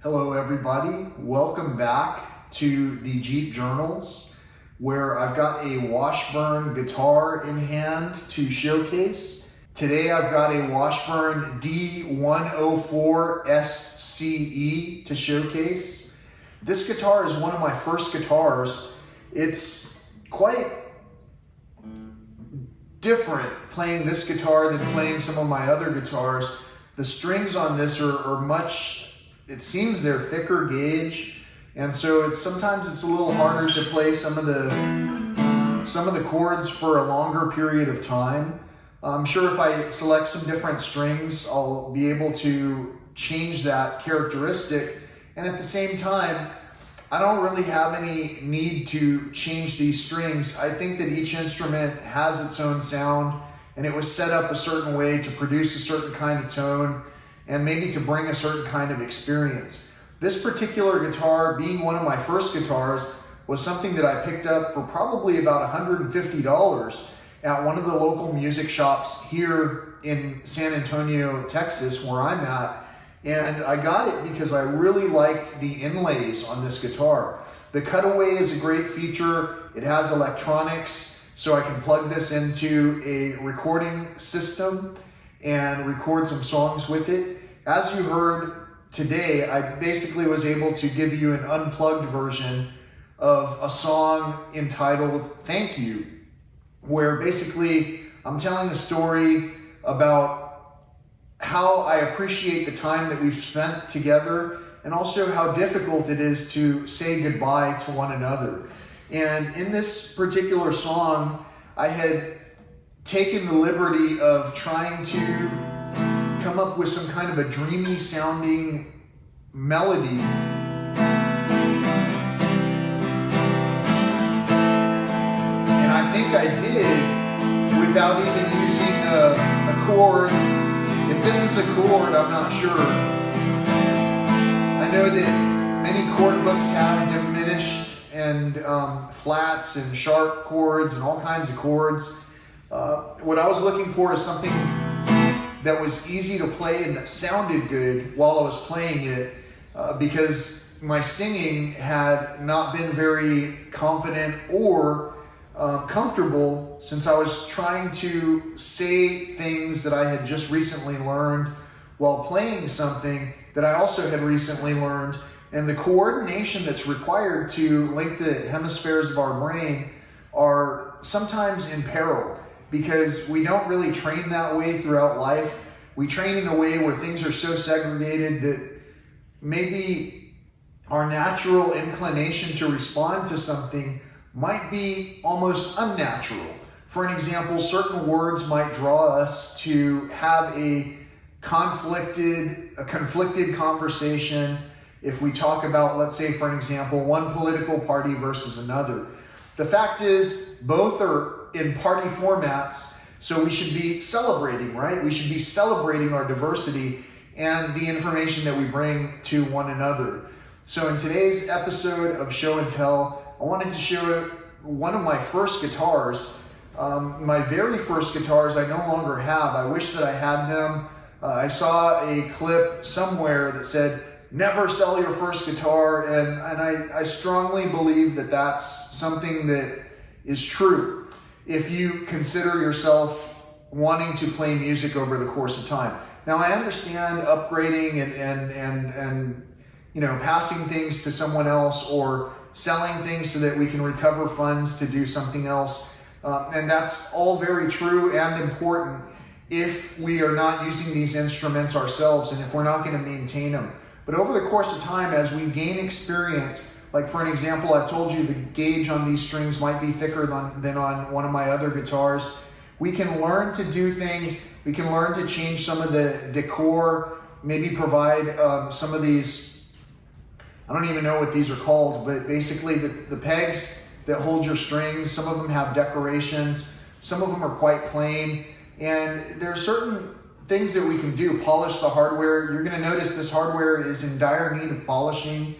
Hello everybody, welcome back to the Jeep Journals, where I've got a Washburn guitar in hand to showcase. Today I've got a Washburn D104SCE to showcase. This guitar is one of my first guitars. It's quite different playing this guitar than playing some of my other guitars. The strings on this are much, it seems they're thicker gauge, and so sometimes it's a little harder to play some of the chords for a longer period of time. I'm sure if I select some different strings, I'll be able to change that characteristic, and at the same time, I don't really have any need to change these strings. I think that each instrument has its own sound, and it was set up a certain way to produce a certain kind of tone and maybe to bring a certain kind of experience. This particular guitar, being one of my first guitars, was something that I picked up for probably about $150 at one of the local music shops here in San Antonio, Texas, where I'm at. And I got it because I really liked the inlays on this guitar. The cutaway is a great feature. It has electronics, so I can plug this into a recording system and record some songs with it. As you heard today, I basically was able to give you an unplugged version of a song entitled Thank You, where basically I'm telling a story about how I appreciate the time that we've spent together and also how difficult it is to say goodbye to one another. And in this particular song, I had taken the liberty of trying to come up with some kind of a dreamy sounding melody. And I think I did without even using a chord. If this is a chord, I'm not sure. I know that many chord books have diminished and flats and sharp chords and all kinds of chords. What I was looking for is something that was easy to play and that sounded good while I was playing it, because my singing had not been very confident or comfortable since I was trying to say things that I had just recently learned while playing something that I also had recently learned. And the coordination that's required to link the hemispheres of our brain are sometimes in peril, because we don't really train that way throughout life. We train in a way where things are so segregated that maybe our natural inclination to respond to something might be almost unnatural. For an example, certain words might draw us to have a conflicted conversation if we talk about, let's say, for an example, one political party versus another. The fact is, both are in party formats, so we should be celebrating, right? We should be celebrating our diversity and the information that we bring to one another. So in today's episode of Show and Tell, I wanted to show one of my first guitars. My very first guitars I no longer have. I wish that I had them. I saw a clip somewhere that said, never sell your first guitar, and I strongly believe that that's something that is true if you consider yourself wanting to play music over the course of time. Now, I understand upgrading and passing things to someone else or selling things so that we can recover funds to do something else, and that's all very true and important if we are not using these instruments ourselves and if we're not going to maintain them. But over the course of time, as we gain experience, like for an example, I've told you the gauge on these strings might be thicker than on one of my other guitars. We can learn to do things. We can learn to change some of the decor, maybe provide some of these, I don't even know what these are called, but basically the pegs that hold your strings, some of them have decorations, some of them are quite plain, and there are certain things that we can do. Polish the hardware. You're going to notice this hardware is in dire need of polishing.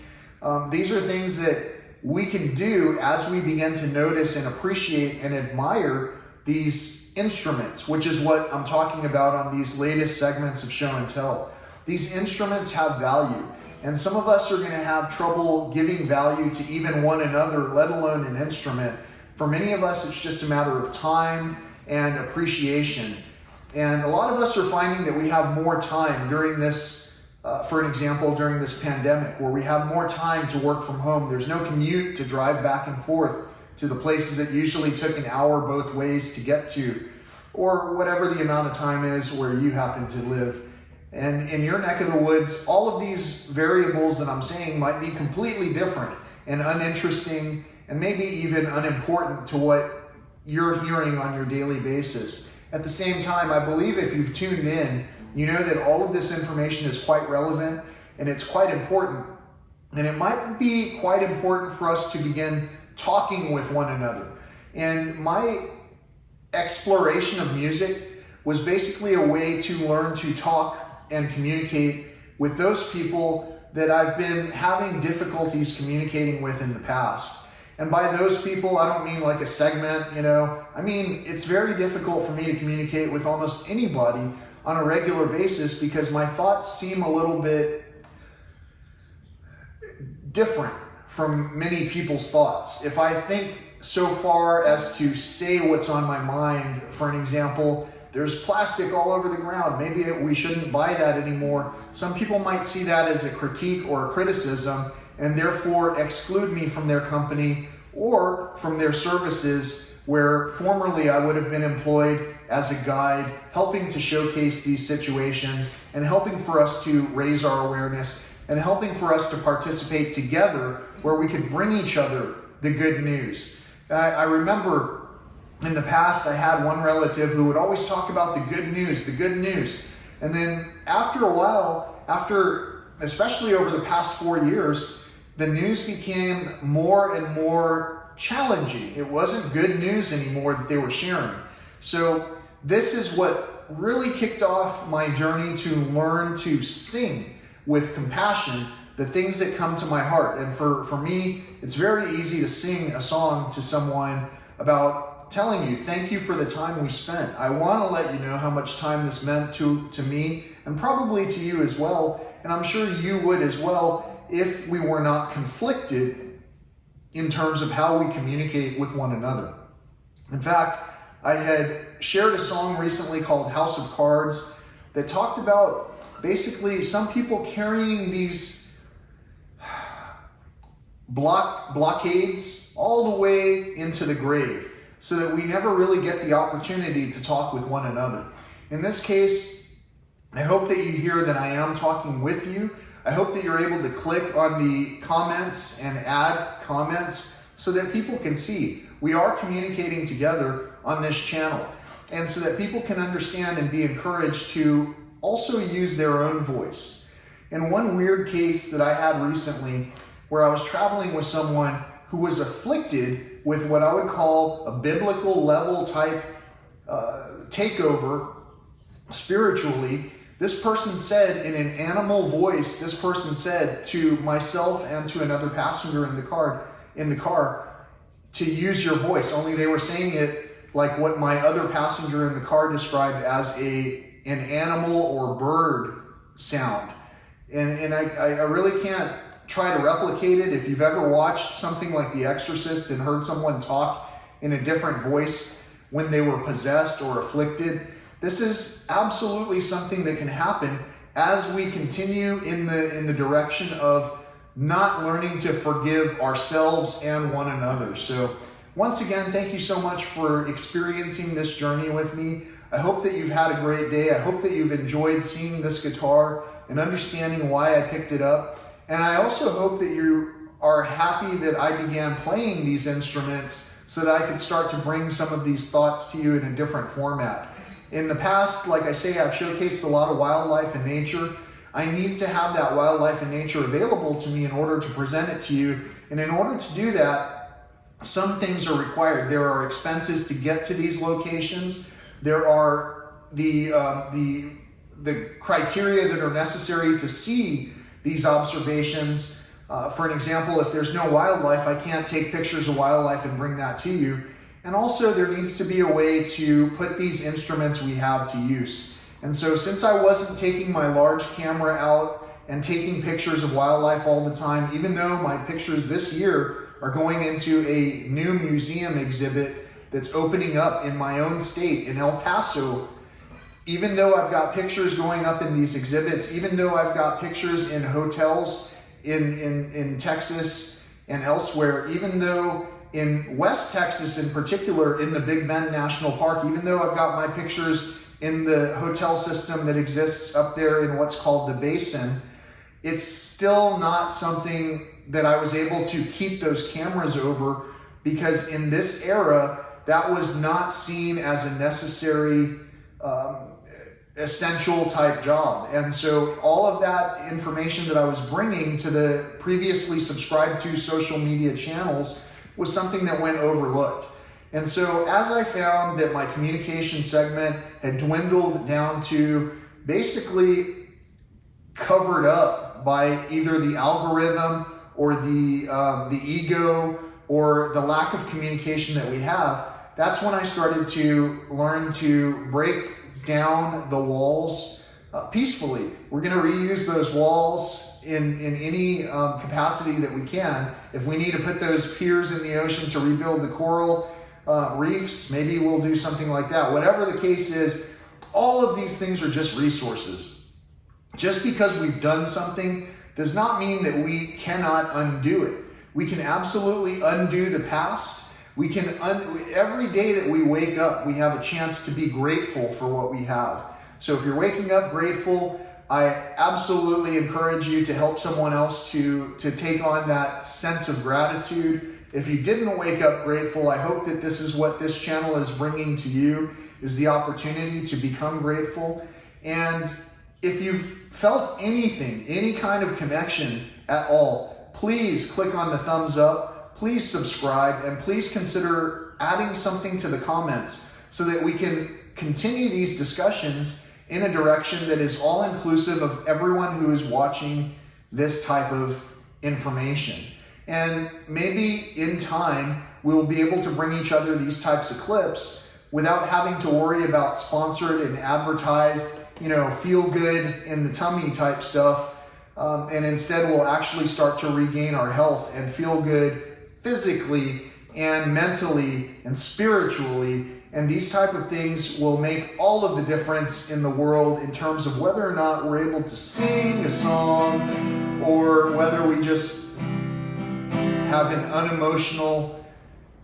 These are things that we can do as we begin to notice and appreciate and admire these instruments, which is what I'm talking about on these latest segments of Show and Tell. These instruments have value. And some of us are going to have trouble giving value to even one another, let alone an instrument. For many of us, it's just a matter of time and appreciation. And a lot of us are finding that we have more time during this, for an example, during this pandemic, where we have more time to work from home. There's no commute to drive back and forth to the places that usually took an hour both ways to get to, or whatever the amount of time is where you happen to live. And in your neck of the woods, all of these variables that I'm saying might be completely different and uninteresting and maybe even unimportant to what you're hearing on your daily basis. At the same time, I believe if you've tuned in, you know that all of this information is quite relevant and it's quite important. And it might be quite important for us to begin talking with one another. And my exploration of music was basically a way to learn to talk and communicate with those people that I've been having difficulties communicating with in the past. And by those people, I don't mean like a segment, I mean, it's very difficult for me to communicate with almost anybody on a regular basis because my thoughts seem a little bit different from many people's thoughts. If I think so far as to say what's on my mind, for an example, there's plastic all over the ground. Maybe we shouldn't buy that anymore. Some people might see that as a critique or a criticism and therefore exclude me from their company or from their services where formerly I would have been employed as a guide, helping to showcase these situations and helping for us to raise our awareness and helping for us to participate together where we could bring each other the good news. I remember in the past, I had one relative who would always talk about the good news. And then after a while, especially over the past 4 years, the news became more and more challenging. It wasn't good news anymore that they were sharing. So this is what really kicked off my journey to learn to sing with compassion the things that come to my heart. And for me, it's very easy to sing a song to someone about telling you, thank you for the time we spent. I want to let you know how much time this meant to me and probably to you as well. And I'm sure you would as well if we were not conflicted in terms of how we communicate with one another. In fact, I had shared a song recently called House of Cards that talked about basically some people carrying these blockades all the way into the grave, so that we never really get the opportunity to talk with one another. In this case, I hope that you hear that I am talking with you. I hope that you're able to click on the comments and add comments so that people can see we are communicating together on this channel, and so that people can understand and be encouraged to also use their own voice. In one weird case that I had recently, where I was traveling with someone who was afflicted with what I would call a biblical level type takeover spiritually, this person said in an animal voice, this person said to myself and to another passenger in the car to use your voice, only they were saying it like what my other passenger in the car described as an animal or bird sound. And I really can't try to replicate it. If you've ever watched something like The Exorcist and heard someone talk in a different voice when they were possessed or afflicted, this is absolutely something that can happen as we continue in the direction of not learning to forgive ourselves and one another. So once again, thank you so much for experiencing this journey with me. I hope that you've had a great day. I hope that you've enjoyed seeing this guitar and understanding why I picked it up. And I also hope that you are happy that I began playing these instruments so that I could start to bring some of these thoughts to you in a different format. In the past, like I say, I've showcased a lot of wildlife and nature. I need to have that wildlife and nature available to me in order to present it to you. And in order to do that, some things are required. There are expenses to get to these locations. There are the criteria that are necessary to see these observations. For an example, if there's no wildlife, I can't take pictures of wildlife and bring that to you. And also there needs to be a way to put these instruments we have to use. And so since I wasn't taking my large camera out and taking pictures of wildlife all the time, even though my pictures this year are going into a new museum exhibit that's opening up in my own state, in El Paso. Even though I've got pictures going up in these exhibits, even though I've got pictures in hotels in Texas and elsewhere, even though in West Texas in particular, in the Big Bend National Park, even though I've got my pictures in the hotel system that exists up there in what's called the Basin, it's still not something that I was able to keep those cameras over, because in this era, that was not seen as a necessary, essential type job. And so all of that information that I was bringing to the previously subscribed to social media channels was something that went overlooked. And so as I found that my communication segment had dwindled down to basically covered up by either the algorithm or the ego or the lack of communication that we have, that's when I started to learn to break down the walls peacefully. We're going to reuse those walls in any capacity that we can. If we need to put those piers in the ocean to rebuild the coral reefs, maybe we'll do something like that. Whatever the case is, all of these things are just resources. Just because we've done something does not mean that we cannot undo it. We can absolutely undo the past. We can, every day that we wake up, we have a chance to be grateful for what we have. So if you're waking up grateful, I absolutely encourage you to help someone else to take on that sense of gratitude. If you didn't wake up grateful, I hope that this is what this channel is bringing to you, is the opportunity to become grateful. And if you've felt anything, any kind of connection at all, please click on the thumbs up. Please subscribe, and please consider adding something to the comments so that we can continue these discussions in a direction that is all inclusive of everyone who is watching this type of information. And maybe in time, we'll be able to bring each other these types of clips without having to worry about sponsored and advertised, feel good in the tummy type stuff. And instead, we'll actually start to regain our health and feel good physically and mentally and spiritually, and these type of things will make all of the difference in the world in terms of whether or not we're able to sing a song or whether we just have an unemotional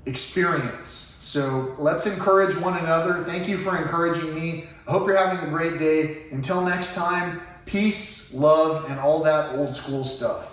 experience. So let's encourage one another. Thank you for encouraging me. I hope you're having a great day. Until next time, peace, love, and all that old school stuff.